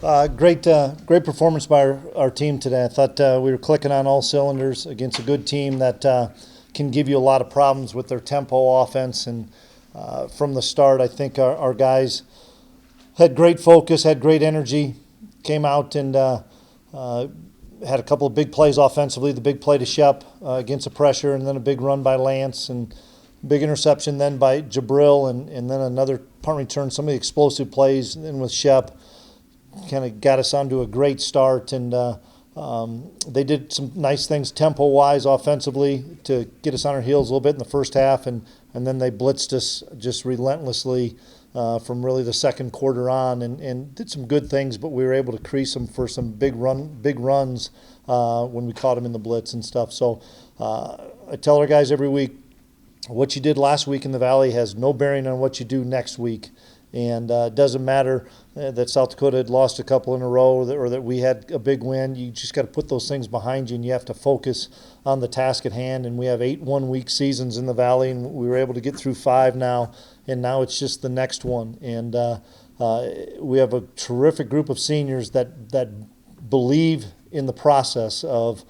Great performance by our team today. I thought we were clicking on all cylinders against a good team that can give you a lot of problems with their tempo offense. And from the start, I think our guys had great focus, had great energy, came out and had a couple of big plays offensively. The big play to Shep against the pressure, and then a big run by Lance, and big interception then by Jabril, and then another punt return. Some of the explosive plays then with Shep kind of got us onto a great start, and they did some nice things tempo-wise offensively to get us on our heels a little bit in the first half, and then they blitzed us just relentlessly from really the second quarter on, and did some good things, but we were able to crease them for some big runs when we caught them in the blitz and stuff. So I tell our guys every week, what you did last week in the Valley has no bearing on what you do next week. And it doesn't matter that South Dakota had lost a couple in a row or that we had a big win. You just got to put those things behind you, and you have to focus on the task at hand. And we have 8 one-week seasons in the Valley, and we were able to get through 5 now, and now it's just the next one. And we have a terrific group of seniors that believe in the process of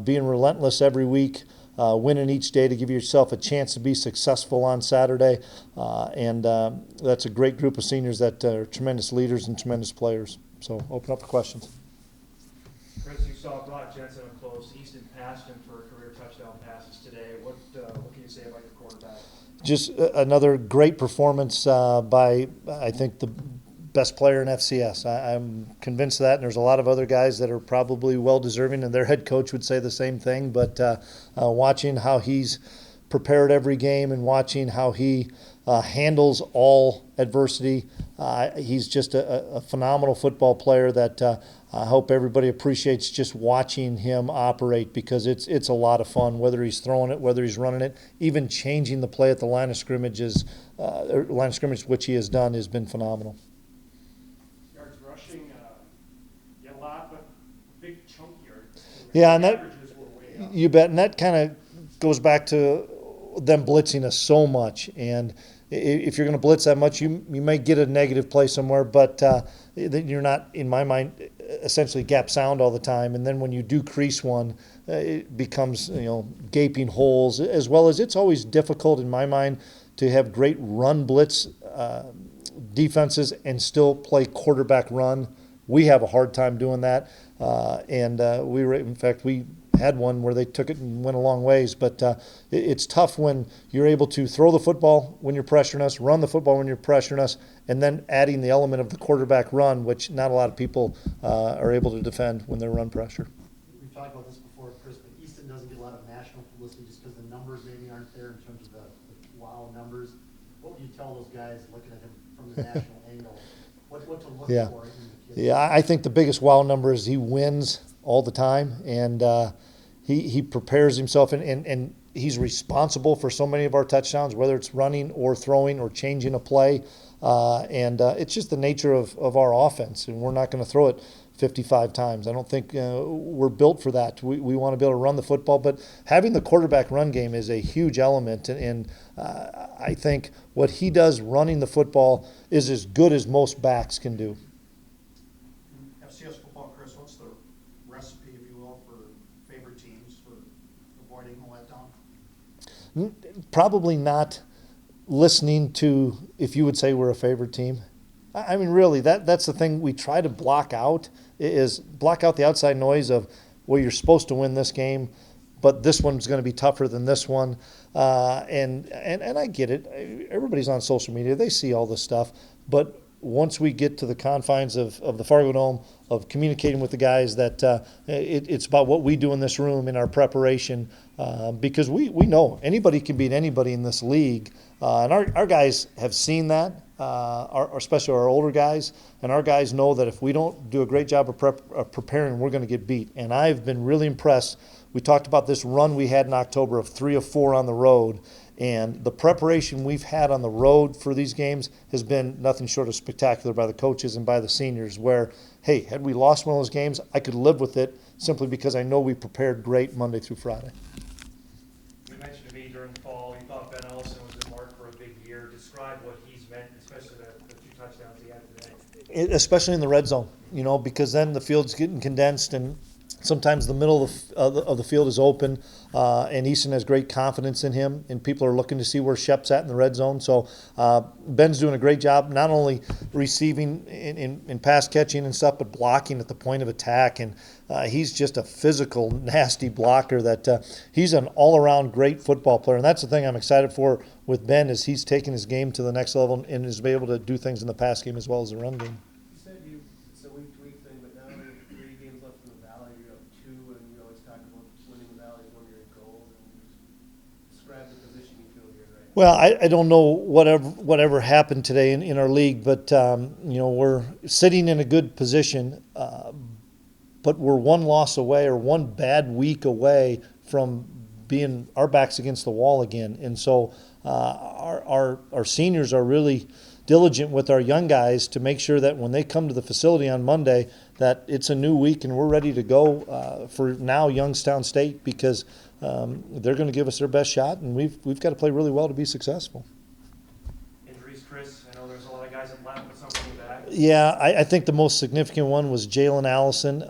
being relentless every week, winning each day to give yourself a chance to be successful on Saturday. And that's a great group of seniors that are tremendous leaders and tremendous players. So open up for questions. Chris, you saw Brock Jensen up close. Easton passed him for career touchdown passes today. What can you say about your quarterback? Just another great performance by, I think, the best player in FCS. I'm convinced of that, and there's a lot of other guys that are probably well-deserving, and their head coach would say the same thing. But watching how he's prepared every game and watching how he handles all adversity, he's just a phenomenal football player that I hope everybody appreciates just watching him operate, because it's a lot of fun, whether he's throwing it, whether he's running it, even changing the play at the line of scrimmage, which he has done, has been phenomenal. Yeah, and that, you bet, and that kind of goes back to them blitzing us so much. And if you're going to blitz that much, you may get a negative play somewhere, but you're not, in my mind, essentially gap sound all the time. And then when you do crease one, it becomes gaping holes, as well as it's always difficult in my mind to have great run blitz defenses and still play quarterback run. We have a hard time doing that, and we had one where they took it and went a long ways. But it's tough when you're able to throw the football when you're pressuring us, run the football when you're pressuring us, and then adding the element of the quarterback run, which not a lot of people are able to defend when they're run pressure. We've talked about this before, Chris, but Easton doesn't get a lot of national publicity just because the numbers maybe aren't there in terms of the wow numbers. What would you tell those guys looking at him from the national angle? What to look for in the kids? Yeah, I think the biggest wow number is he wins all the time, and he prepares himself, and he's responsible for so many of our touchdowns, whether it's running or throwing or changing a play. And it's just the nature of our offense, and we're not going to throw it 55 times. I don't think we're built for that. We want to be able to run the football, but having the quarterback run game is a huge element, and I think what he does running the football is as good as most backs can do. FCS football, Chris, what's the recipe, if you will, for favorite teams for avoiding a letdown? Probably not listening to, if you would say we're a favorite team. I mean, really, that's the thing we try to block out, is block out the outside noise of, well, you're supposed to win this game, but this one's going to be tougher than this one. And I get it. Everybody's on social media. They see all this stuff. But once we get to the confines of the Fargo Dome, of communicating with the guys, that it's about what we do in this room in our preparation, because we know anybody can beat anybody in this league. And our guys have seen that, especially our older guys, and our guys know that if we don't do a great job of preparing, we're going to get beat. And I've been really impressed. We talked about this run we had in October of 3 of 4 on the road, and the preparation we've had on the road for these games has been nothing short of spectacular by the coaches and by the seniors, where, hey, had we lost one of those games, I could live with it simply because I know we prepared great Monday through Friday. You mentioned to me during the fall you thought Ben Ellison was in mark for a big year. Describe what he's meant, especially the 2 touchdowns he had today. Especially in the red zone, because then the field's getting condensed and sometimes the middle of the field is open, and Easton has great confidence in him, and people are looking to see where Shep's at in the red zone. So Ben's doing a great job, not only receiving in pass catching and stuff, but blocking at the point of attack. And he's just a physical, nasty blocker that he's an all-around great football player. And that's the thing I'm excited for with Ben is he's taking his game to the next level and is able to do things in the pass game as well as the run game. You said it's a week-to-week thing, but now you have 3 games left in the Valley. You're up 2, and you always talk about winning the Valley is one of your goals. And describe the position you feel here right now. Well, I don't know whatever happened today in our league, but we're sitting in a good position, but we're 1 loss away or 1 bad week away from being our backs against the wall again. And so our seniors are really diligent with our young guys to make sure that when they come to the facility on Monday that it's a new week and we're ready to go for now Youngstown State because they're going to give us their best shot, and we've got to play really well to be successful. Injuries, Chris, I know there's a lot of guys that left, but some coming back. Yeah, I think the most significant one was Jalen Allison.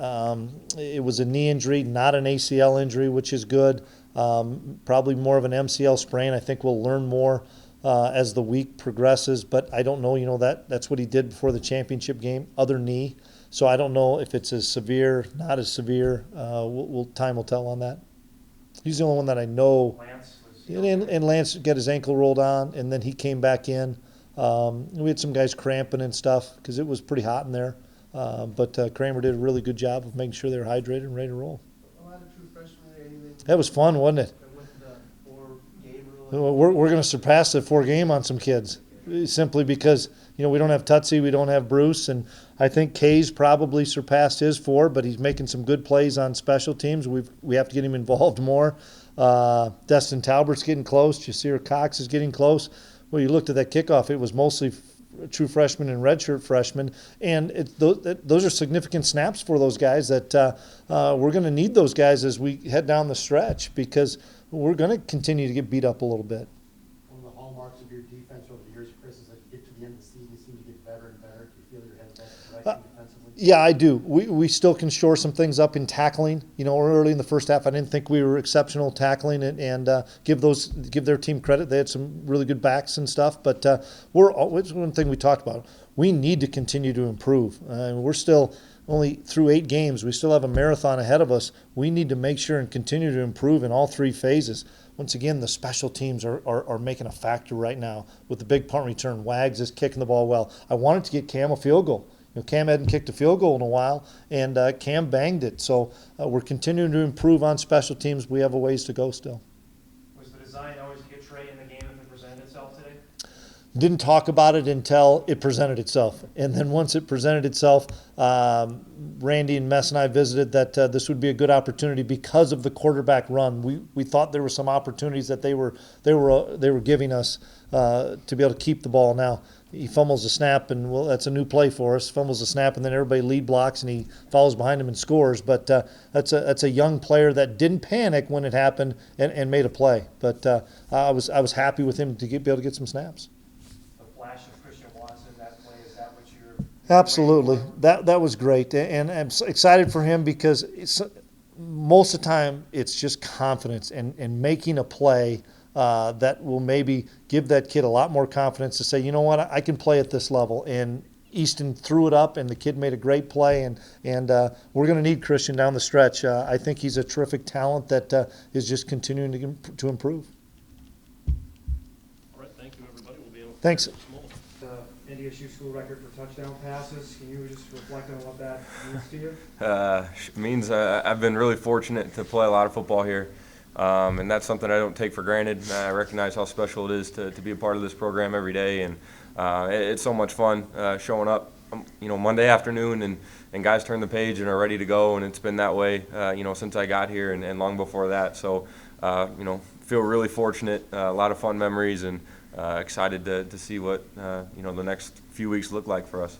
It was a knee injury, not an ACL injury, which is good. Probably more of an MCL sprain. I think we'll learn more as the week progresses, but I don't know, that's what he did before the championship game, other knee. So I don't know if it's as severe, not as severe. Time will tell on that. He's the only one that I know. Lance was And Lance got his ankle rolled on, and then he came back in. We had some guys cramping and stuff because it was pretty hot in there. But Kramer did a really good job of making sure they were hydrated and ready to roll. A lot of true freshmen. Anything That was fun, wasn't it? with the 4-game rule. We're going to surpass the 4 game on some kids simply because we don't have Tutsi, we don't have Bruce, and I think Kay's probably surpassed his 4, but he's making some good plays on special teams. We have to get him involved more. Destin Talbert's getting close. Jasir Cox is getting close. Well, you looked at that kickoff; it was mostly true freshmen and redshirt freshmen, and those are significant snaps for those guys that we're going to need those guys as we head down the stretch because we're going to continue to get beat up a little bit. One of the hallmarks of your defense over the years, Chris, is that you get to the end of the season, you seem to get better and better. Do you feel you're headed that direction defensively? Yeah, I do. We still can shore some things up in tackling. Early in the first half, I didn't think we were exceptional tackling and give their team credit. They had some really good backs and stuff. But it's one thing we talked about. We need to continue to improve. We're still only through 8 games. We still have a marathon ahead of us. We need to make sure and continue to improve in all 3 phases. Once again, the special teams are making a factor right now with the big punt return. Wags is kicking the ball well. I wanted to get Cam a field goal. Cam hadn't kicked a field goal in a while, and Cam banged it. So we're continuing to improve on special teams. We have a ways to go still. Was the design always to get Trey in the game if it presented itself today? Didn't talk about it until it presented itself. And then once it presented itself, Randy and Mess and I visited that this would be a good opportunity because of the quarterback run. We thought there were some opportunities that they were giving us to be able to keep the ball. Now, he fumbles the snap, and that's a new play for us. Fumbles the snap, and then everybody lead blocks, and he follows behind him and scores. But that's a young player that didn't panic when it happened and made a play. But I was happy with him to be able to get some snaps. The flash of Christian Watson, that play, is that what you're... Absolutely. That was great. And I'm excited for him because most of the time it's just confidence and making a play that will maybe give that kid a lot more confidence to say, you know what, I can play at this level. And Easton threw it up, and the kid made a great play. And we're going to need Christian down the stretch. I think he's a terrific talent that is just continuing to improve. All right, thank you, everybody. We'll be able to Thanks. The NDSU school record for touchdown passes, can you just reflect on what that means to you? Means I've been really fortunate to play a lot of football here, and that's something I don't take for granted. I recognize how special it is to be a part of this program every day, and it's so much fun showing up, Monday afternoon, and guys turn the page and are ready to go, and it's been that way, since I got here and long before that. So, feel really fortunate, a lot of fun memories, and excited to see what the next few weeks look like for us.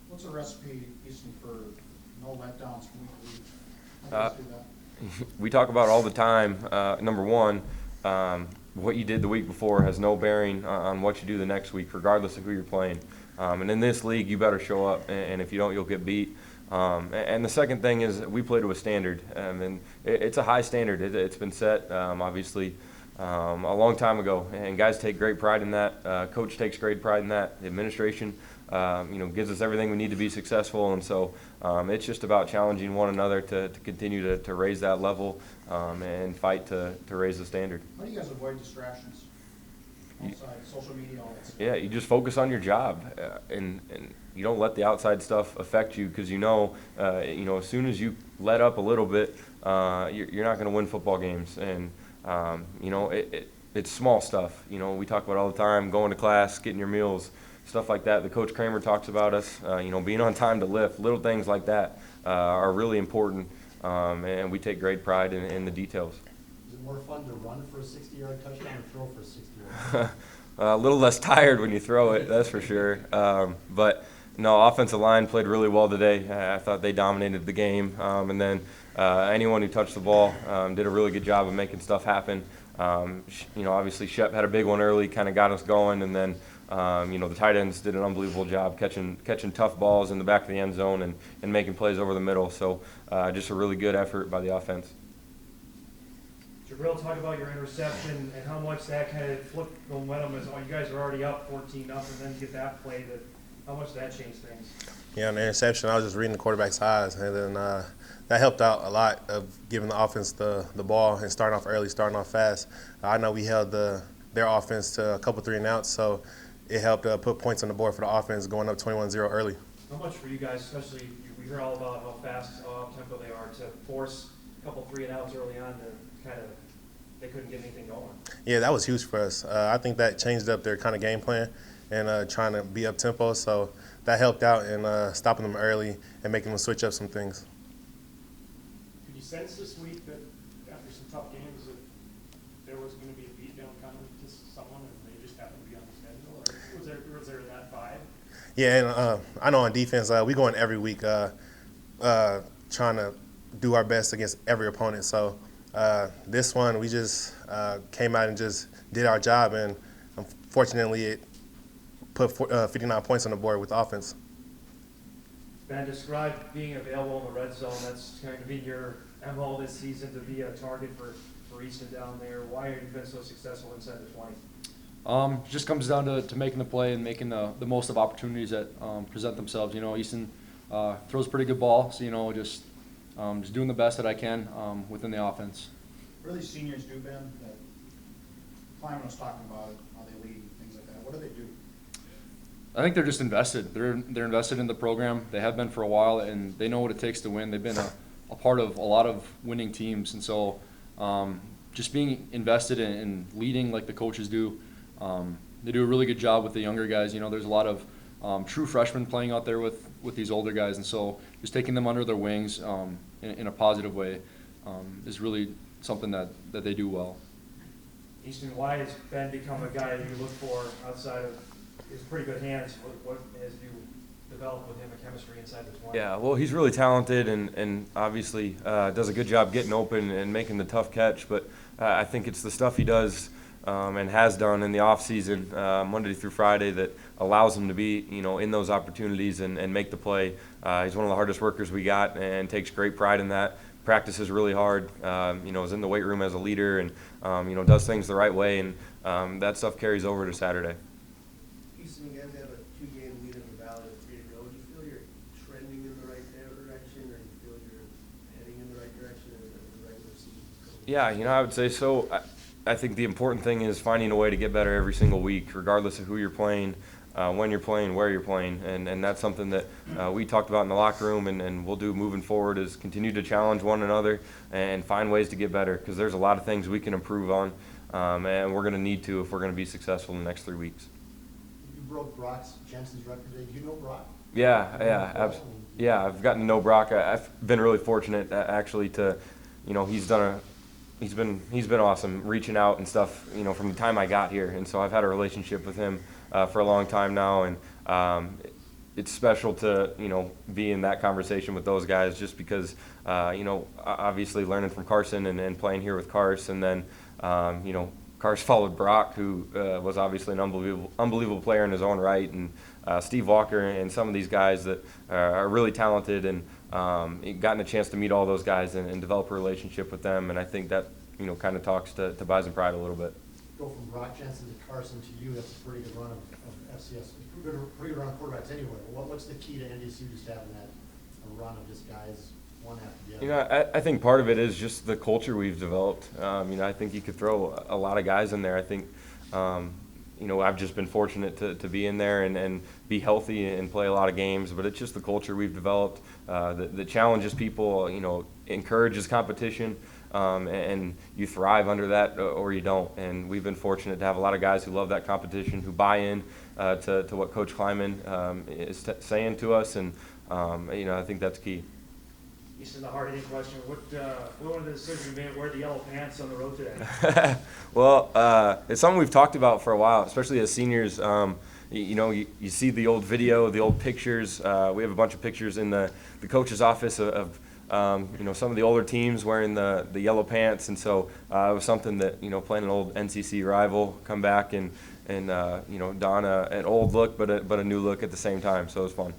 What's a recipe, Easton, for no letdowns from week to week? How do you guys do that? We talk about it all the time. Number one, what you did the week before has no bearing on what you do the next week, regardless of who you're playing. And in this league, you better show up, and if you don't, you'll get beat. And the second thing is we play to a standard, and it's a high standard. It's been set, obviously, a long time ago, and guys take great pride in that. Coach takes great pride in that. The administration, gives us everything we need to be successful, and so it's just about challenging one another to continue to raise that level and fight to raise the standard. How do you guys avoid distractions? Outside, social media, all that stuff? Yeah, you just focus on your job, and you don't let the outside stuff affect you, because as soon as you let up a little bit, you're not going to win football games. And it's small stuff. We talk about all the time: going to class, getting your meals, stuff like that. The Coach Kramer talks about us, being on time to lift. Little things like that are really important, and we take great pride in the details. Is it more fun to run for a 60-yard touchdown or throw for a 60-yard? A little less tired when you throw it, that's for sure. But no, offensive line played really well today. I thought they dominated the game. And then anyone who touched the ball did a really good job of making stuff happen. Obviously Shep had a big one early, kind of got us going. And then, the tight ends did an unbelievable job catching tough balls in the back of the end zone and making plays over the middle. So just a really good effort by the offense. Jabril, talk about your interception and how much that kind of flipped the momentum as you guys are already up 14-0, and then you get that play. How much did that change things? Yeah, on the interception, I was just reading the quarterback's eyes, and then that helped out a lot of giving the offense the ball and starting off early, starting off fast. I know we held their offense to a couple 3-and-outs, so it helped put points on the board for the offense going up 21-0 early. How much for you guys, especially we hear all about how fast, how up-tempo they are, to force a couple 3-and-outs early on to kind of they couldn't get anything going? Yeah, that was huge for us. I think that changed up their kind of game plan and trying to be up-tempo, so that helped out in stopping them early and making them switch up some things. Did you sense this week that after some tough games that there was going to be a beatdown coming to someone and they just happened to be on the schedule, or was there that vibe? Yeah, and I know on defense we go in every week trying to do our best against every opponent. So this one we just came out and just did our job, and unfortunately it put 59 points on the board with offense. Ben, describe being available in the red zone. That's kind of been your MO this season, to be a target for Easton down there. Why have you been so successful inside the 20? Just comes down to making the play and making the most of opportunities that present themselves. Easton throws pretty good ball, so just doing the best that I can within the offense. What do these seniors do, Ben? That Klieman was talking about it, how they lead and things like that. What do they do? I think they're just invested. They're invested in the program. They have been for a while, and they know what it takes to win. They've been a part of a lot of winning teams, and so just being invested in leading like the coaches do. They do a really good job with the younger guys. There's a lot of true freshmen playing out there with these older guys, and so just taking them under their wings in a positive way is really something that they do well. Easton, why has Ben become a guy that you look for outside of his pretty good hands? What has you developed with him a chemistry inside the 20? Yeah, well, he's really talented and obviously does a good job getting open and making the tough catch. But I think it's the stuff he does and has done in the offseason, Monday through Friday, that allows him to be, in those opportunities and make the play. He's one of the hardest workers we got and takes great pride in that. Practices really hard, is in the weight room as a leader and, does things the right way. And that stuff carries over to Saturday. Houston, you guys have a 2-game lead in the Valley with 3 to go. Do you feel you're trending in the right direction, or do you feel you're heading in the right direction as the regular season? Yeah, I would say so. I think the important thing is finding a way to get better every single week, regardless of who you're playing, when you're playing, where you're playing. And that's something that we talked about in the locker room and we'll do moving forward, is continue to challenge one another and find ways to get better, because there's a lot of things we can improve on, and we're going to need to if we're going to be successful in the next 3 weeks. You broke Jensen's record today. Do you know Brock? Yeah, I've gotten to know Brock. I've been really fortunate actually to, he's been awesome reaching out and stuff, from the time I got here. And so I've had a relationship with him for a long time now. And it's special to, be in that conversation with those guys, just because, obviously learning from Carson and playing here with Carson, and then, course, followed Brock, who was obviously an unbelievable player in his own right, and Steve Walker and some of these guys that are really talented, and gotten a chance to meet all those guys and develop a relationship with them. And I think that, kind of talks to Bison Pride a little bit. Go from Brock Jensen to Carson to you, that's a pretty good run of FCS, pretty good run of quarterbacks anywhere. What's the key to NDSU just having that a run of just guys one after the other? I think part of it is just the culture we've developed. I think you could throw a lot of guys in there. I think, I've just been fortunate to be in there and be healthy and play a lot of games, but it's just the culture we've developed that challenges people, encourages competition, and you thrive under that or you don't. And we've been fortunate to have a lot of guys who love that competition, who buy in to what Coach Klieman is saying to us, and I think that's key. Easton, the hard-hitting question. What were the decisions you made to wear the yellow pants on the road today? Well, it's something we've talked about for a while, especially as seniors. You see the old video, the old pictures. We have a bunch of pictures in the coach's office of some of the older teams wearing the yellow pants, and so it was something that, playing an old NCC rival, come back and don an old look but a new look at the same time. So it was fun.